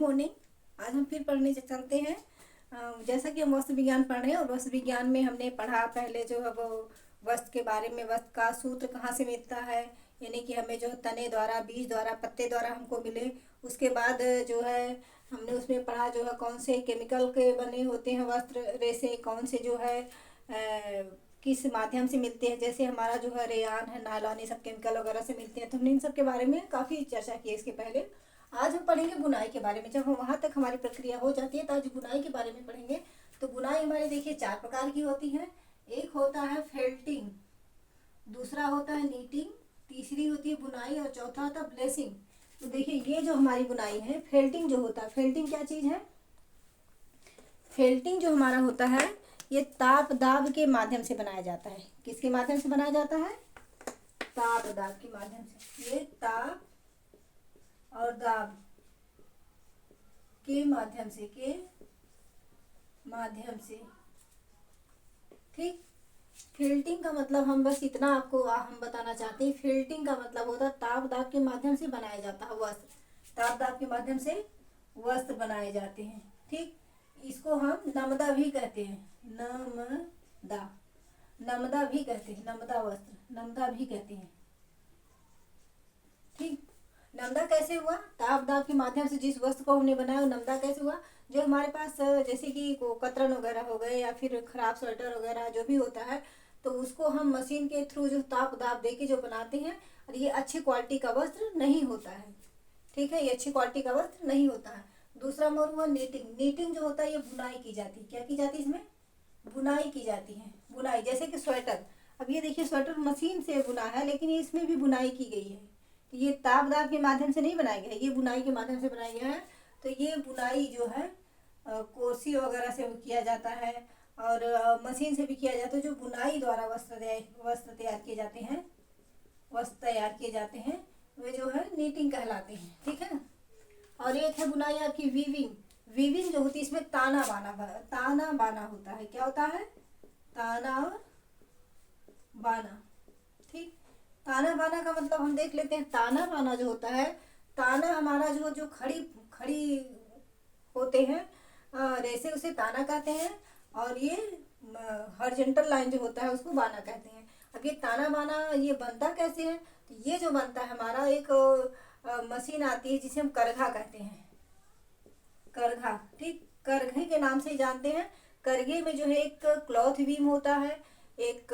Morning. आज हम फिर पढ़ने चलते हैं। जैसा कि हम वस्त्र विज्ञान पढ़ रहे हैं और वस्त्र विज्ञान में हमने पढ़ा पहले जो है वो वस्त्र के बारे में, वस्त्र का सूत्र कहाँ से मिलता है, यानी कि हमें जो तने द्वारा, बीज द्वारा, पत्ते द्वारा हमको मिले। उसके बाद जो है हमने उसमें पढ़ा जो है कौन से केमिकल के बने होते हैं वस्त्र, रेसे कौन से जो है किस माध्यम से मिलते हैं। जैसे हमारा जो है रेयान है, नायलॉन, ये सब केमिकल वगैरह से मिलते हैं। तो हमने इन सब के बारे में काफ़ी चर्चा की है इसके पहले। आज हम पढ़ेंगे बुनाई के बारे में। जब हम वहाँ तक हमारी प्रक्रिया हो जाती है तो आज बुनाई के बारे में पढ़ेंगे। तो बुनाई हमारे देखिए 4 प्रकार की होती है। एक होता है फेल्टिंग, दूसरा होता है नीटिंग, तीसरी होती है बुनाई और चौथा होता है ब्लेसिंग। तो देखिए ये जो हमारी बुनाई है, फेल्टिंग जो होता है, फेल्टिंग क्या चीज़ है? फेल्टिंग जो हमारा होता है ये ताप दाब के माध्यम से बनाया जाता है। किसके माध्यम से बनाया जाता है? ताप दाब के माध्यम से। ये ताप और दाब के माध्यम से, ठीक। फिल्टिंग का मतलब हम बस इतना आपको हम बताना चाहते हैं। फिल्टिंग का मतलब होता है ताप दाब के माध्यम से बनाया जाता है वस्त्र। ताप दाब के माध्यम से वस्त्र बनाए जाते हैं, ठीक। इसको हम नमदा भी कहते हैं। नमदा, नमदा भी कहते हैं, नमदा वस्त्र, नमदा भी कहते हैं, ठीक। नमदा कैसे हुआ? ताप दाब के माध्यम से जिस वस्त्र को हमने बनाया वो नमदा कैसे हुआ? जो हमारे पास जैसे कि कतरन वगैरह हो गए या फिर खराब स्वेटर वगैरह जो भी होता है, तो उसको हम मशीन के थ्रू जो ताप दाब दे के जो बनाते हैं, और ये अच्छी क्वालिटी का वस्त्र नहीं होता है, ठीक है। ये अच्छी क्वालिटी का वस्त्र नहीं होता है। दूसरा मोड हुआ नीटिंग। नीटिंग जो होता है ये बुनाई की जाती है। क्या की जाती है? इसमें बुनाई की जाती है। बुनाई जैसे कि स्वेटर, अब ये देखिए स्वेटर मशीन से बुना है लेकिन इसमें भी बुनाई की गई है। ये ताप दाब के माध्यम से नहीं बनाया गया है, ये बुनाई के माध्यम से बनाया गया है। तो ये बुनाई जो है कुर्सी वगैरह से किया जाता है और मशीन से भी किया जाता है। जो बुनाई द्वारा वस्त्र तैयार किए जाते हैं, वस्त्र तैयार किए जाते हैं, वे जो है नीटिंग कहलाते हैं, ठीक है। और एक है बुनाई आपकी वीविंग। वीविंग जो होती है इसमें ताना बाना होता है। क्या होता है? ताना और बाना, ठीक। ताना बाना का मतलब हम देख लेते हैं। ताना बाना जो होता है, ताना हमारा जो खड़ी खड़ी होते हैं रेसे, उसे ताना कहते हैं। और ये हॉरिजॉन्टल लाइन जो होता है उसको बाना कहते हैं। अब ये ताना बाना ये बनता कैसे है? तो ये जो बनता है हमारा एक मशीन आती है जिसे हम करघा कहते हैं। करघा, ठीक। करघे के नाम से जानते हैं। करघे में जो है एक क्लॉथ बीम होता है, एक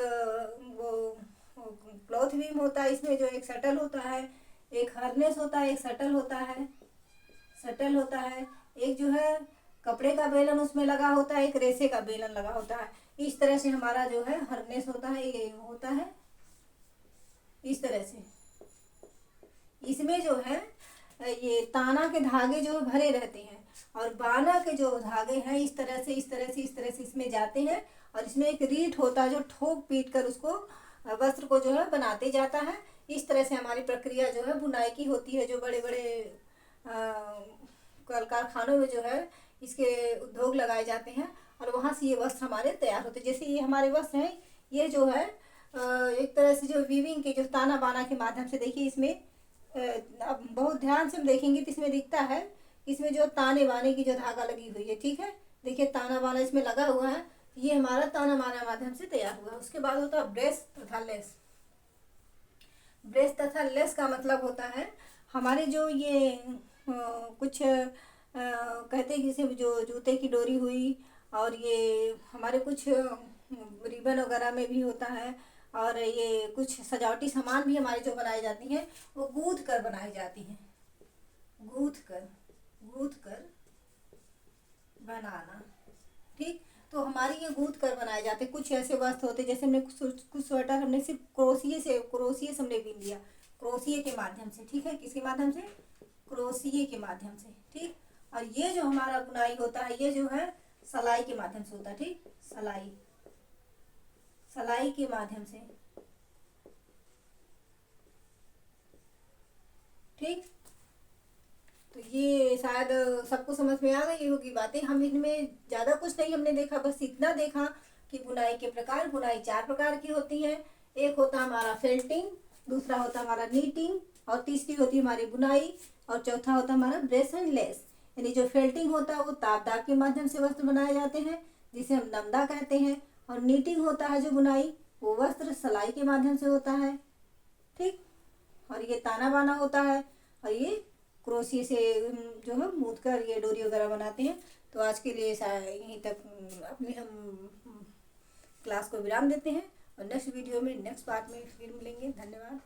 वो क्लॉथ बीम होता है। इसमें जो एक शटल होता है, एक हार्नेस होता है, एक शटल होता है, एक जो है कपड़े का बेलन उसमें लगा होता है, एक रेसे का बेलन लगा होता है। इस तरह से हमारा जो है हार्नेस होता है, ये होता है इस तरह से। इसमें जो है ये ताना के धागे जो भरे रहते हैं और बाना के जो धागे हैं इस तरह से इसमें जाते हैं। और इसमें एक रीठ होता है जो ठोक पीट कर उसको वस्त्र को जो है बनाते जाता है। इस तरह से हमारी प्रक्रिया जो है बुनाई की होती है। जो बड़े बड़े कल कारखानों में जो है इसके उद्योग लगाए जाते हैं और वहाँ से ये वस्त्र हमारे तैयार होते हैं। जैसे ये हमारे वस्त्र हैं, ये जो है एक तरह से जो वीविंग के जो ताना बाना के माध्यम से, देखिए इसमें अब बहुत ध्यान से हम देखेंगे तो इसमें दिखता है, इसमें जो ताने बाने की जो धागा लगी हुई है, ठीक है। देखिए ताना बाना इसमें लगा हुआ है, ये हमारा ताना बाना माध्यम से तैयार हुआ। उसके बाद होता है ब्रेस तथा लेस। ब्रेस तथा लेस का मतलब होता है हमारे जो ये कुछ कहते हैं जैसे जो जूते की डोरी हुई, और ये हमारे कुछ रिबन वगैरह में भी होता है, और ये कुछ सजावटी सामान भी हमारे जो बनाई जाती हैं वो गूंथ कर बनाई जाती हैं। गूंथ कर बनाना, ठीक। तो हमारी ये गूंथ कर बनाए जाते हैं। कुछ ऐसे वस्त्र होते जैसे हमने कुछ स्वेटर हमने सिर्फ क्रोशिये से हमने बीन लिया, क्रोशिये के माध्यम से, ठीक है। किसके माध्यम से? क्रोशिये के माध्यम से, ठीक। और ये जो हमारा बुनाई होता है ये जो है सलाई के माध्यम से होता है, ठीक। सलाई के माध्यम से, ठीक। तो ये शायद सबको समझ में आ गई होगी बातें। हम इनमें ज़्यादा कुछ नहीं हमने देखा, बस इतना देखा कि बुनाई के प्रकार, बुनाई 4 प्रकार की होती है। एक होता हमारा फेल्टिंग, दूसरा होता हमारा नीटिंग, और तीसरी होती है हमारी बुनाई, और चौथा होता हमारा ब्रेस एंड लेस। यानी जो फेल्टिंग होता है वो ताप दाग के माध्यम से वस्त्र बनाए जाते हैं, जिसे हम नमदा कहते हैं। और नीटिंग होता है जो बुनाई, वो वस्त्र सलाई के माध्यम से होता है। ठीक। और ये ताना बाना होता है, और ये क्रोशिया से जो है मूद कर ये डोरी वगैरह बनाते हैं। तो आज के लिए यहीं तक अपनी हम क्लास को विराम देते हैं, और नेक्स्ट वीडियो में नेक्स्ट पार्ट में फिर मिलेंगे। धन्यवाद।